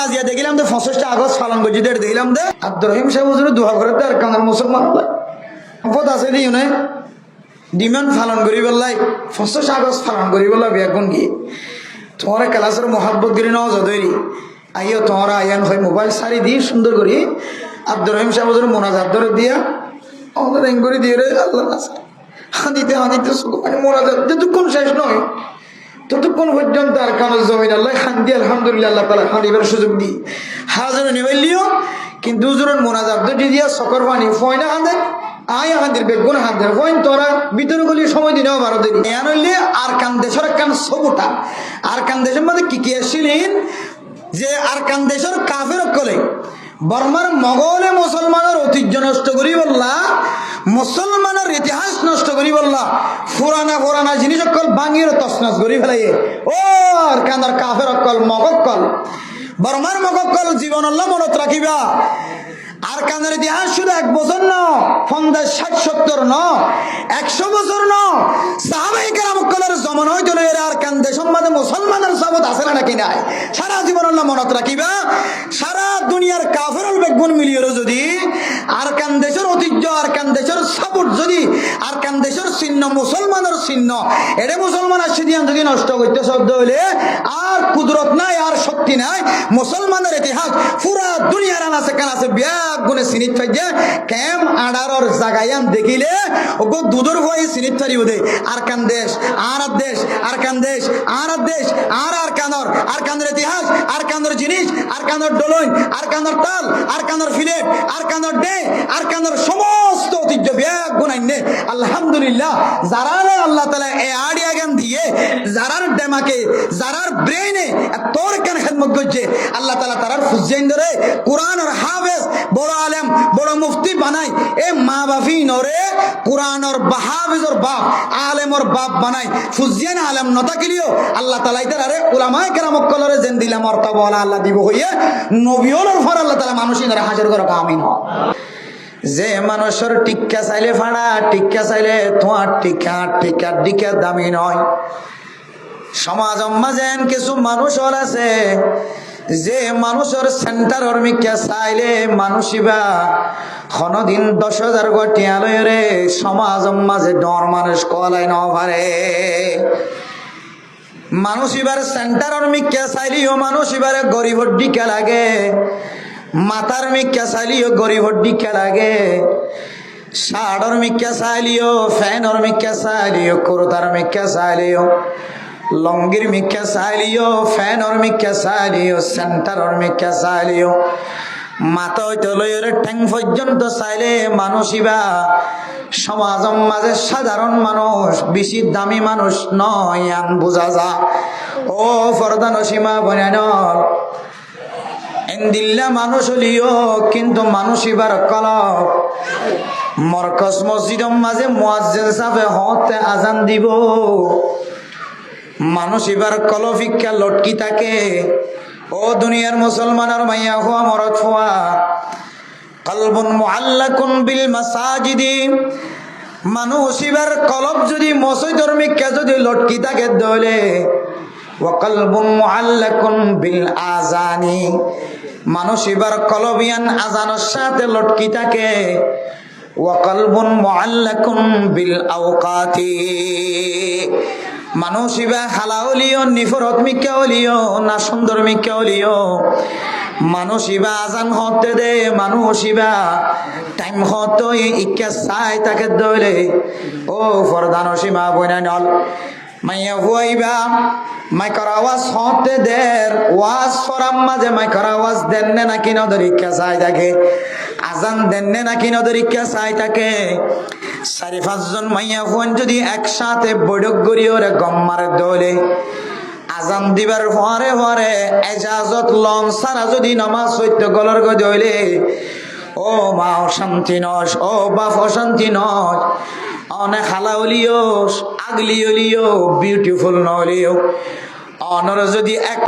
আজিয়া দেখিলাম তো 65 আগস্ট পালন করছি দেখিলাম দে আব্দুর রহিম সাহেব হুজুর দোয়া করে আর কানার মুসলমান পথ আছে দিও না ডিমান্ড পালন করি বললাই 65 আগস্ট পালন করি বললা বেগুন গিয়ে তোমার ক্লাসের মহাব্বত গিরি নাও যদরি আইও তোমরা আইয়ান হয় মোবাইল সারি দিয়ে সুন্দর করি আব্দুর রহিম সাহেব হুজুর মোনাজাত ধরে দিয়া আমাদের এঙ্গরি দিয়ে রে আল্লাহ নাসা হাঁদিতে মানে মোনাজাত যতক্ষণ শেষ নয় ততক্ষণ পর্যন্ত আর কানো জমিন আল্লাহ শান্তি আলহামদুলিল্লাহ আল্লাহ তালা হাঁদিবার সুযোগ দিই হাজার নিবাইলিও কিন্তু হুজুরের মোনাজাত ধরে দিয়া সকর পানি ফয়না হাঁদে আয় হাঁদের বেগুন হাঁদের ফয়ন তোরা ভিতরে গলি সময় দিনেও বারো দিন এনলে আর কান দেশের কান সবুটা আর কান দেশের মধ্যে কি আসছিলেন যে আর কান দেশের কাফের কলে বর্মার মগলে মুসলমানের ঐতিহ্য নষ্ট করি বললা মুসলমানের ইতিহাস নষ্ট করি বললা পুরানা জিনিস অকল ভাঙিয়ে তছনছ করি ফেলাই ও আর কানার কাফের অকল মগকল বর্মার মগকল জীবন আল্লাহ মনত রাখিবা আর কানের ইতিহাস শুধু 1 বছর ন 50 60 70 ন 100 বছর ন সাহাবায়ে কেরামকলের জমান হইত এর আর কান দেশের মধ্যে মুসলমানের সাবত আছে না নাকি নাই সারা জীবন আল্লাহ মনত রাখিবা সারা দুনিয়ার কাফেরল বেগুন মিলিয়ে যদি আর কান দেশের ঐতিহ্য আর কান দেশের সাবত যদি আর কান দেশের চিহ্ন মুসলমানের চিহ্ন এরে মুসলমান আসিদিয়ান যদি নষ্ট করতে শব্দ হইলে আর কুদরত নাই আর শক্তি নাই মুসলমানের ইতিহাস পুরা দুনিয়ার আনাছে কান আছে গুনে সিনিত ফাইজে কেম আডারর জাগায়ান দেখিলে ওগো দুধর হয়ে সিনিত ফারি ওদে আর কান দেশ আর দেশ আর কান দেশ আর দেশ আর কানের ইতিহাস আর কানের জিনিস আর কানের ডলন আর কানের তাল আর কানের ফিলেট আর কানের ডে আর কানের সমস্ত ঐতিহ্য ব্যাগ গুনাইনে আলহামদুলিল্লাহ যারা আল্লাহ তাআলা এই আইডিয়া জ্ঞান দিয়ে যারার ডেমাকে যারার ব্রেইনে তোর কান খেদমত করছে আল্লাহ তাআলা তারার ফুজাইন ধরে কোরআন আর হাফেজ বড় আলেম বড় মুফতি বানাই এ মা বাফি নরে কোরআন আর হাফেজর বাপ আলেমর বাপ বানাই ফুজিয়ান আলেম নতা কিলিও আল্লাহ তাআলা ইতারে উলামায়ে কেরামক কলরে জেন দিলা মর্তবা আল্লাহ দিব হইয়ে নবিয়লর ফর আল্লাহ তাআলা মানুষই নরে হাজির করো আমিন হ যে মানুষের টিক্কা চাইলে ফাড়া টিক্কা চাইলে তোমার টিক্কার দিকে দামি নয় সমাজ মাঝেন কিছু মানুষ আছে যে মানুষের সেন্টার মিকা চাইলে মানুষিবা কোনদিন 10,000 গটিয়া লয়ে সমাজ মাঝে ডর মানুষ কলাই ন পারে মানুষ এবার সেন্টার মিকা চাইলেও মানুষ এবারে গরিবর দিকে লাগে মাতার মিকা চাইলেও গরিবর দিকে লাগে শাড়র মিকা চাইলেও ফ্যানর মিকা চাইলেও কুর্তার মিকা চাইলেও লঙ্গির মিকা চাইলিও ফ্যানর মিকা চাইলিও সেন্টারর মিকা চাইলিও মাথা হইতে লইয়ের ঠ্যাং পর্যন্ত চাইলে মানুষইবা সমাজের মাঝে সাধারণ মানুষ বেশি দামি মানুষ নয় আন বোঝা যা ও ফরদান সীমা বনানর এন্দিল্লা মানুষ হলিও কিন্তু মানুষইবার কলব মরকজ মসজিদের মাঝে মুয়াজ্জিন সাহেব হতে আজান দিব মানুষ এবার কলফিকা লটকি থাকে ও দুনিয়ার মুসলমানের মাইয়া হওয়া মরদ হওয়া কলবুন মুআল্লাকুন বিল মাসাজিদি মানুষ এবার কলব যদি মসজিদের মিকা যদি লটকি থাকে দলে ওয়া কলবুন মুআল্লাকুন বিল আযানি মানুষ এবার কলবিয়ান আযানের সাথে লটকি থাকে ওয়া কলবুন মুআল্লাকুন বিল আওকাতি মানুষ ইবা হালা হলিও নিফরত মিকা হলিও না সুন্দর মিকা হলিও মানুষ ইবা আজান হতে দে মানুষ ইবা টাইম হতো ইকা চাই তাকে দলে ও ফরদান সীমা বইনা নল মাইয়া হুয়াইবা মাইকর আওয়াজ হতে দের ওয়াজ ফরাম মাঝে মাইকর আওয়াজ দেননে নাকি নদর ইকা চাই থাকে আজান দেননে নাকি নদর ইকা চাই থাকে 4-5 জন মাইয়া ফোন যদি একসাথে বৈঠক করি ওরে গম্মারে দলে আজান দিবার পরে পরে এজাজত লন সারা যদি নামাজ সত্য গলর গদলে ও মা অশান্তি নস ও বাপ অশান্তি নস অনেক হালা হলিও আগলি হলিও বিউটিফুল নহলিও অনর যদি এক